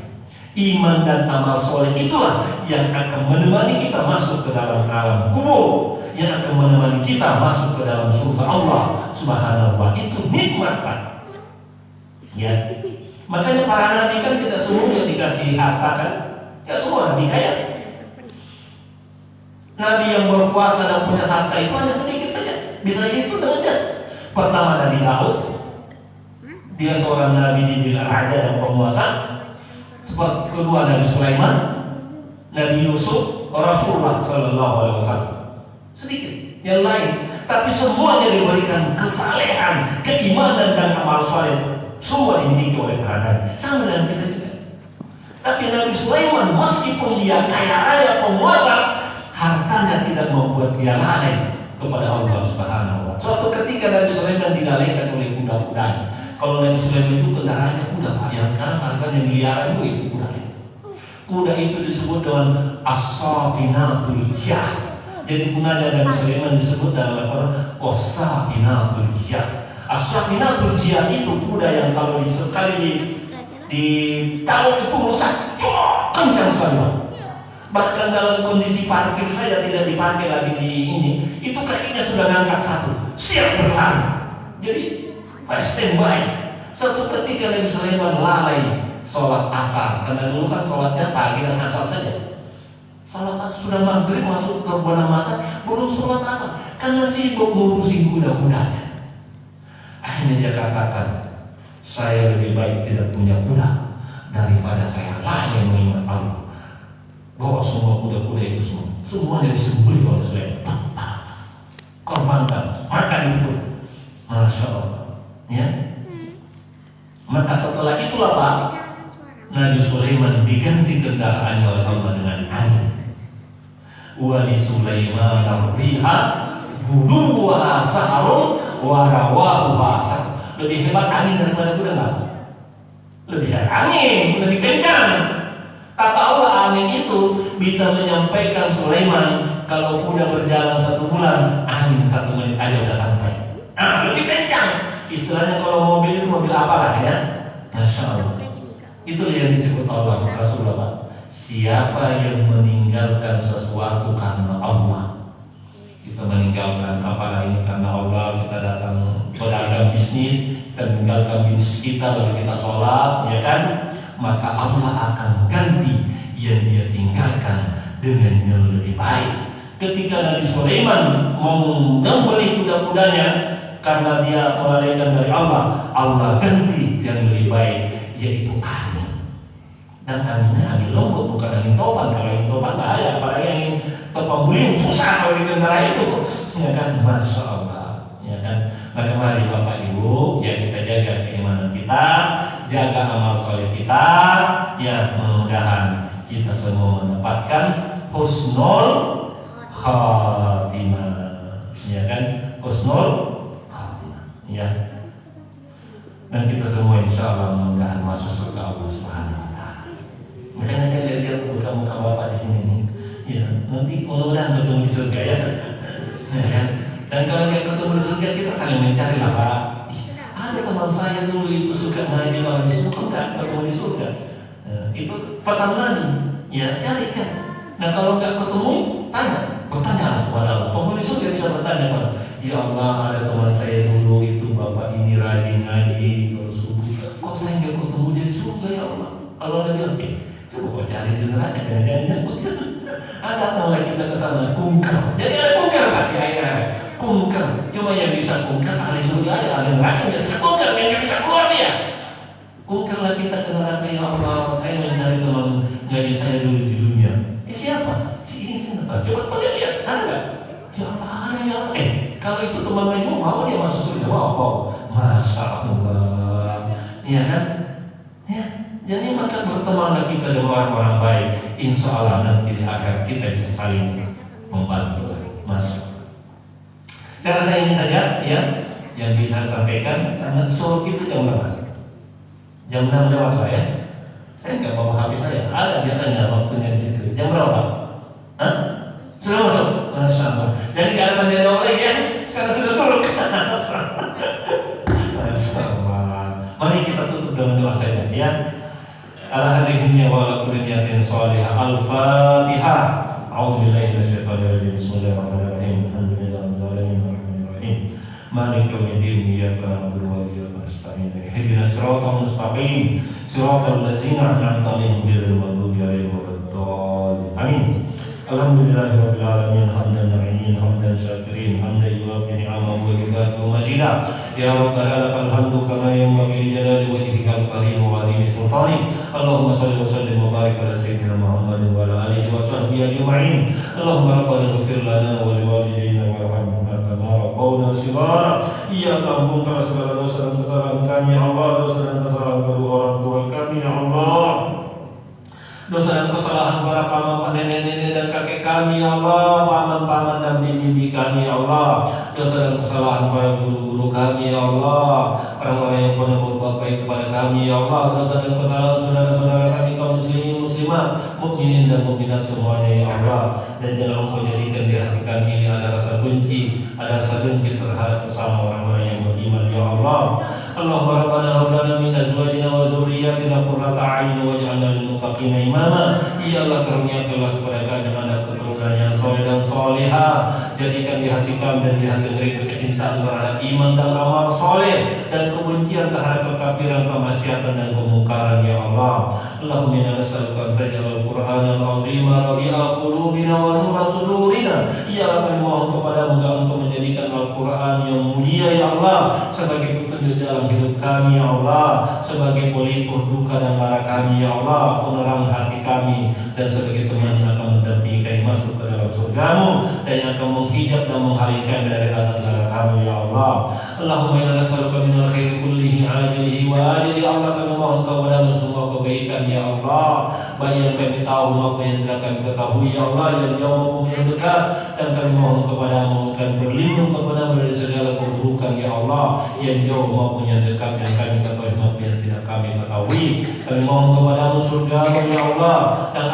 S1: Iman dan amal soleh itulah yang akan menemani kita masuk ke dalam alam kubur, yang akan menemani kita masuk ke dalam surga Allah Subhanahu wa Ta'ala. Itu nikmat Pak. Ya, makanya para nabi kan tidak semuanya dikasih harta kan? Ya semua nabi kaya. Nabi yang berkuasa dan punya harta itu hanya sedikit saja. Bisa itu dengan dia. Pertama Nabi Daud, dia seorang nabi di raja dan penguasa. Seperti kedua Nabi Sulaiman, Nabi Yusuf, Rasulullah Sallallahu Alaihi Wasallam. Sedikit, yang lain, tapi semuanya diberikan kesalehan, keimanan dan amal soleh. Semua dimiliki oleh para nabi. Sama dengan kita juga. Tapi Nabi Sulaiman meskipun dia kaya raya penguasa, hartanya tidak membuat dia lalai kepada Allah Subhanahu wa Ta'ala. Suatu ketika Nabi Sulaiman dilalaikan oleh kuda-kudanya. Kalau Nabi Sulaiman itu kendaraannya kuda Pak, yang sekarang harganya miliaran juga itu kuda. Kuda itu disebut dengan as-safinatul jiyad. Jadi gunanya Nabi Sulaiman disebut dalam Al-Quran as-safinatul jiyad. As-safinatul jiyad itu kuda yang kalau sekali di tahun itu rusak, kencang sekali Pak. Bahkan dalam kondisi parkir saya tidak diparkir lagi di ini, itu kakinya sudah ngangkat satu, siap berlari. Jadi standby. Suatu ketika Nabi Sulaiman lalai sholat asar, karena dulu kan sholatnya pagi dan asar saja. Sholat asar sudah maghrib masuk ke bulan mata, belum sholat asar, karena sibuk ngurusin kuda-kudanya. Akhirnya dia katakan, saya lebih baik tidak punya kuda daripada saya lalai mengingat Allah. Bawa semua kuda-kuda itu semuanya disembelih oleh Sulaiman. Korbankan, makan itu. Masya Allah. Ya. Maka setelah itulah Pak, Nabi Sulaiman diganti kendaraannya oleh Allah dengan angin. Wa li Sulaiman ar-riha guduha saharun wa rawahu asar. Lebih hebat angin daripada kuda nggak? Lebih hebat angin, lebih kencang. Kata Allah, angin itu bisa menyampaikan Sulaiman kalau kuda berjalan 1 bulan, angin 1 menit aja udah sampai. Lebih kencang. Istilahnya kalau mobil itu mobil apalah ya. Masya Allah. Itu yang disebut Allah Rasulullah Pak. Siapa yang meninggalkan sesuatu karena Allah, kita meninggalkan apalah ini karena Allah, kita datang pedagang bisnis, kita meninggalkan bisnis kita lalu kita sholat, ya kan? Maka Allah akan ganti yang dia tinggalkan dengan yang lebih baik. Ketika Nabi Sulaiman mau membeli kuda-kudanya karena dia melalaikan dari Allah, Allah ganti yang lebih baik, yaitu angin. Dan anginnya angin lembut, bukan angin topan. Kalau angin topan bahaya, apalagi angin topan beliung susah kalau dikendara itu, ya kan? Masya Allah, ya kan? Maka mari Bapak Ibu, ya kita jaga keimanan kita, jaga amal soleh kita, ya mudah-mudahan kita semua mendapatkan husnul khatimah, ya kan? Husnul khatimah, ya. Dan kita semua insya Allah mudah-mudahan masuk surga Allah Subhanahu wa Ta'ala. Makanya saya lihat muka-muka Bapak di sini nih, ya nanti mudah-mudahan ketemu di surga ya, ya kan? Dan kalau kita ketemu di surga kita saling mencari lah Pak. Ada teman saya dulu itu suka ngaji kalau di surga, ketemu di surga. Itu pesan Nabi, ya cari. Nah kalau nggak ketemu, bertanya kepada Allah. Penghuni surga bisa bertanya Pak, ya Allah ada teman saya dulu itu Bapak ini rajin ngaji kalau subuh, kok saya nggak ketemu dia di surga ya Allah. Allah bilang, coba kau cari di neraka, jangan-jangan ada datanglah kita ke sana, kunker. Jadi ada kunker Pak, ya. Kunker, Cuma yang bisa kunker ahli surga ada, ahli neraka yang bisa kunker, yang bisa keluar dia. Kunkerlah kita ke neraka, ya Allah. Saya mencari teman gaji saya dulu di dunia. Siapa? Si ini sini. Coba kalian lihat, ada nggak? Ya Allah, ada ya Allah. Kalau itu teman gaji mau dia masuk surga? Wow, Masya Allah. Iya kan? Ya. Jadi maka bertemanlah kita dengan orang-orang baik. Insya Allah nanti di akhir kita bisa saling membantu. Masya. Saya rasa ini saja ya yang bisa saya sampaikan. Karena suruh itu jam berapa? Jam 6 lewat lah ya. Saya nggak bawa HP saya. Ada biasanya waktunya di situ. Jam berapa? Hah? Sudah masuk? Masya Allah. Jadi nggak ada tanya jawab lagi ya? Karena sudah suruh. Masya Allah. Mari kita tutup dengan doa saja ya. Ala hazihi wa ala kulli niyatin shalihah. Al-Fatihah. A'udzubillahi minasyaitonir rajim. Bismillahirrahmanirrahim. Alhamdulillahirabbil alamin arrahmanir rahim. Maliki yaumiddin. Iyyaka na'budu wa iyyaka nasta'in. Ihdinas siratal mustaqim. Siratal ladzina an'amta 'alaihim ghairil maghdubi 'alaihim waladdallin. Amin. Alhamdulillahirabbil alamin. Hamdan na'imin, hamdan syakirin, hamdan yuwaffi ni'amahu wa yukafi'u mazidah. Ya Rabbana lakal hamdu kama yanbaghi li jalali wajhikal karim wa 'azimi sultanik. Allahumma shalli wa sallim wa barik ala sayyidina Muhammadin wa ala alihi wa sahbihi ajma'in. Allahumma rabbana ighfir lana wa liwalidayna warhamhuma kama rabbawna shighara. Ya ampunkanlah segala dosa dan kesalahan kami, ya Allah. Dosa dan kesalahan kedua orang tua kami, ya Allah. Dosa dan kesalahan para paman, nenek-nenek dan kakek kami, ya Allah. Paman-paman dan bibi-bibi kami, ya Allah. Dosa dan kesalahan para guru-guru kami, ya Allah. Orang-orang yang pernah berbuat baik kepada kami, ya Allah. Dosa dan kesalahan saudara-saudara kami kaum muslimin muslimat, mukminin dan mukminat semuanya, ya Allah. Dan jangan Engkau jadikan di hati kami ini ada rasa benci, ada rasa dengki terhadap sesama orang-orang yang beriman, ya Allah. Allahumma rabbana hab lana min azwajina wa dzurriyyatina qurrata a'yun waj'alna lil muttaqina imama. Ya Allah, karuniakanlah kepada kami anak keturunan yang saleh dan salihah. Jadikan di hati kami dan di hati mereka kecintaan terhadap iman dan amal saleh dan kebencian terhadap kekafiran, kemaksiatan dan kemungkaran, ya Allah. Allahumma inna nas'aluka an taj'al al-Qur'ana al-'azima rabi'a qulubina wa nura sudurina. Ya Allah, kami mohon kepadamu untuk menjadikan Al-Qur'an yang mulia, ya Allah, sebagai petunjuk dalam hidup kami, ya Allah, sebagai pelipur duka dan lara kami, ya Allah, penerang hati kami, dan sebagai teman yang akan mendampingi kami masuk ke dalam surgamu, dan yang akan menghijab dan menghalangkan dari azab neraka kami, ya Allah. Allahumma inna nas'aluka minal khairi kullihi ajilihi wa ajilihi. Ya Allah, kami mohon kepadamu semua kebaikan, ya Allah, baik yang kami tahu maupun yang tidak kami ketahui, ya Allah, yang jauh maupun yang dekat. Dan kami mohon kepadamu dan berlindung kepadamu dari segala keburukan, ya Allah, yang jauh maupun yang dekat, yang kami ketahui maupun yang tidak kami ketahui. Kami mohon kepadamu surgamu, ya Allah, dan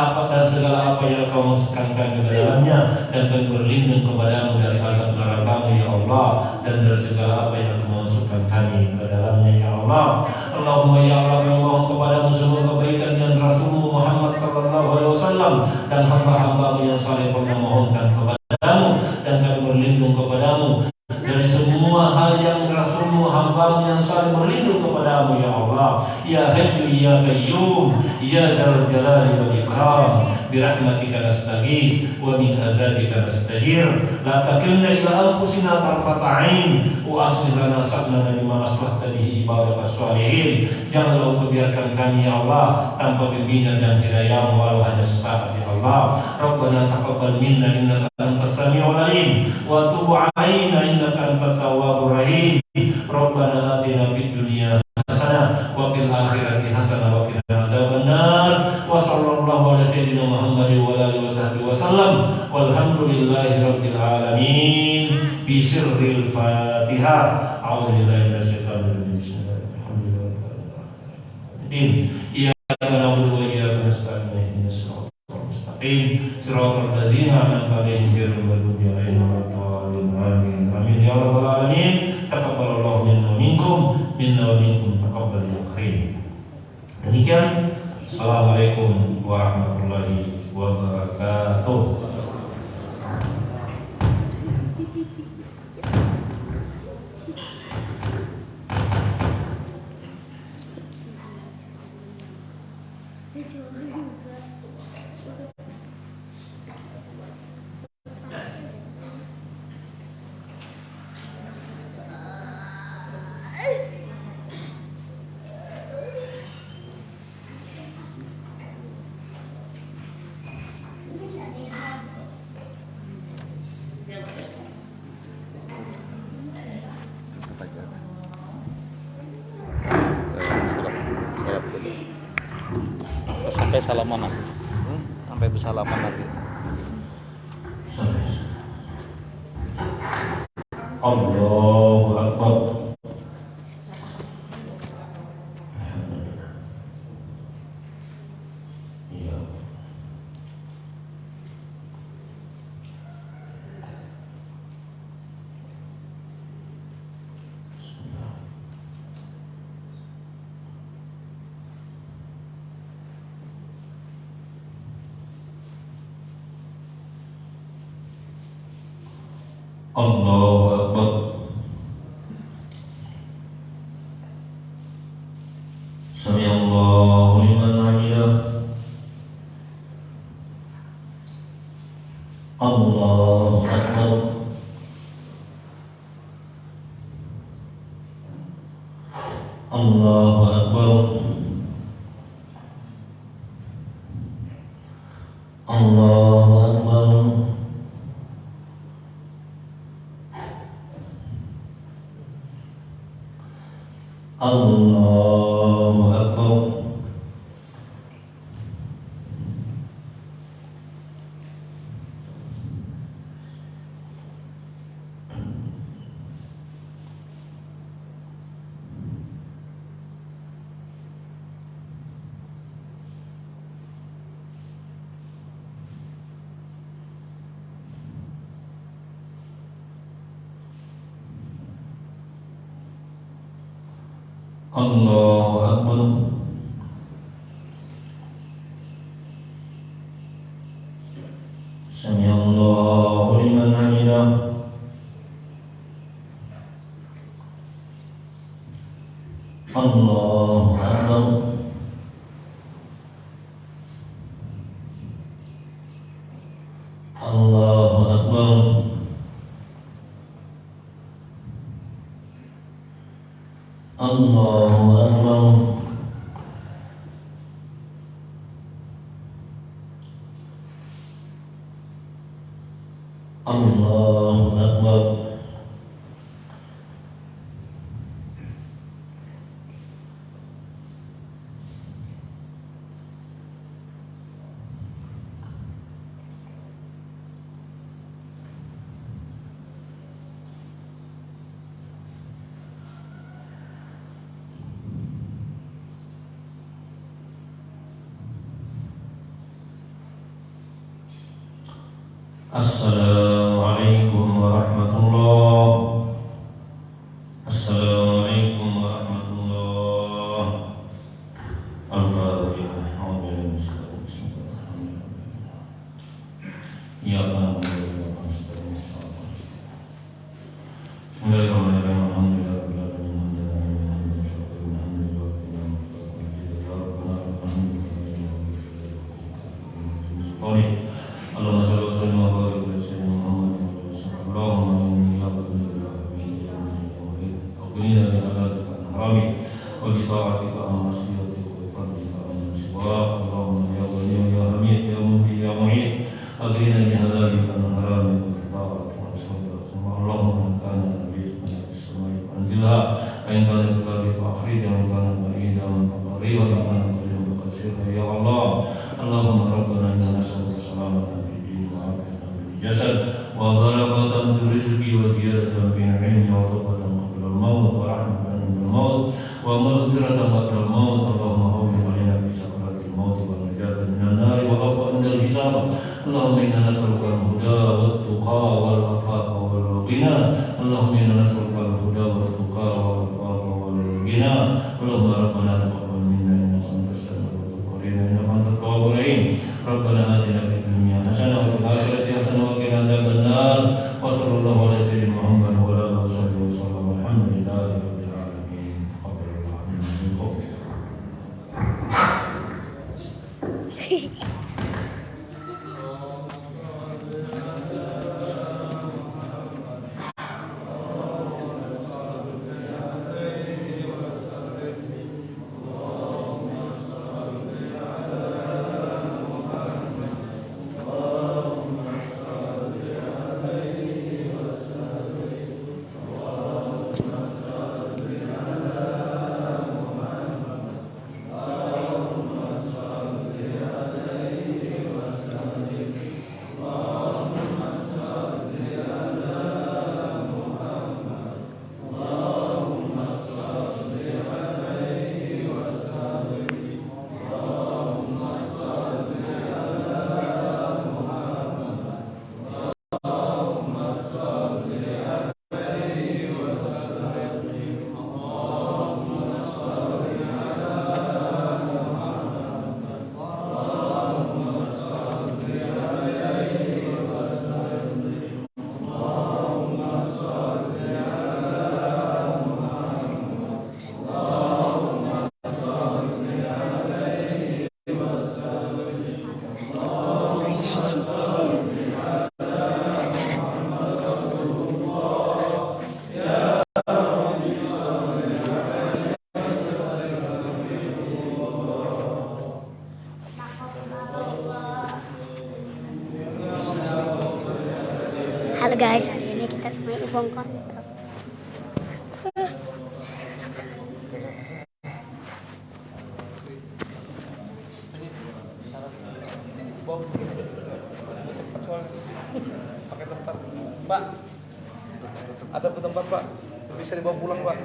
S1: segala apa yang kau masukkan kami ke dalamnya. Dan kami berlindung kepadamu dari azab neraka-Mu, ya Allah, dan dari segala apa yang kau masukkan kami ke dalamnya, ya Allah. Allahumma ya Allah, kami mohon kepadamu semua kebaikan yang Rasulmu Muhammad sallallahu alaihi wasallam dan hamba-hambamu yang saleh pernah mohonkan kepadamu, dan kami berlindung kepadamu dari semua hal yang Rasulmu hambamu yang saleh berlindung kepadamu, ya Allah. Ya Hayyu ya Qayyum ya Dzal Jalali wal Ikram, birahmatika nastaghits wa min azabika nastajir. La takilna ila anfusina tarfata 'ain wa aslih lana sha'nana bima aslahta bihi ibadakas shalihin. Janganlah Engkau biarkan kami, ya Allah, tanpa bimbingan dan hidayah walau hanya sesaat, ya Allah. Rabbana taqabbal minna innaka antas samiul alim wa tub 'alaina innaka antat tawwabur rahim. Rabbana atina fid dunya hasanah wa fil akhirati hasanah wa qina azabannar. Wa sallallahu ala sayyidina Muhammadin wa alihi wasahbihi wasallam. Walhamdulillahi rabbil alamin. Bi sirril Fatihah. A'udzu billahi minasyaitonir rajim. Bismillahirrahmanirrahim. Iyyaka na'budu wa iyyaka nasta'in. Ihdinas siratal mustaqim. Siratal ladzina an'amta 'alaihim ghairil maghdubi 'alaihim waladdallin. Amin. Amin ya rabbal alamin. Taqabbalallahu minna wa minkum taqabbal ya karim. Demikian. Assalamualaikum warahmatullahi wabarakatuh.
S2: sampai salaman nanti. Sampai bersalaman nanti.
S1: Allahu Akbar. Iya. Allahu Akbar. Sami Allahu liman hamidah. Allahu Akbar. Allahu Akbar. Allahu Akbar. Allahu Akbar. Allahu Akbar. Sami Allahu liman hamidah. Allahu Akbar. Allahu Akbar. Allahu Akbar. Allahu Akbar. Assalamualaikum warahmatullahi. Assalamualaikum warahmatullahi. Al-Fatihah. Ya Allah. Bismillahirrahmanirrahim. Allahumma shalli wa sallim wa barik ala sayyidina Muhammad wa ala alihi. Allahumma inni أغننا بحلالك عن حرامك وبطاعتك عن معصيتك وبفضلك عن سواك. اللهم يا غني يا حميد يا مبدي يا معيد أغننا بحلالك عن حرامك وبطاعتك عن سواك. اللهم إن كان رزقنا في السماء فأنزلها وإن كان في الأرض فأخرجها وإن كان بعيدا فقريبا وإن كان قريبا فكسرها يا الله. اللهم ربنا إنا نسألك سلامة في الدين وعافية في الجسد وبركة في الرزق وزيادة في العلم وتوبة قبل الموت ورحمة عند الموت ومغفرة قبل الموت. اللهم هون علينا في سكرات الموت والنجاة من النار والعفو عند الحساب. اللهم إنا نسألك الهدى والتقى والعفاف والغنى. اللهم إنا نسألك الهدى والتقى والعفاف والغنى. اللهم ربنا تقبل منا إنك أنت السميع العليم إنك أنت التواب الرحيم. ربنا آتنا في الدنيا حسنة وفي الآخرة حسنة وقنا عذاب النار. وصلى الله على سيدنا محمد وعلى آله وصحبه وسلم. الحمد لله رب العالمين. قبل الله منكم.
S3: guys, hari ini kita sama Ibu Kontap.
S2: Pakai tempat, Pak. Ada tempat, Pak. Bisa dibawa pulang, Pak.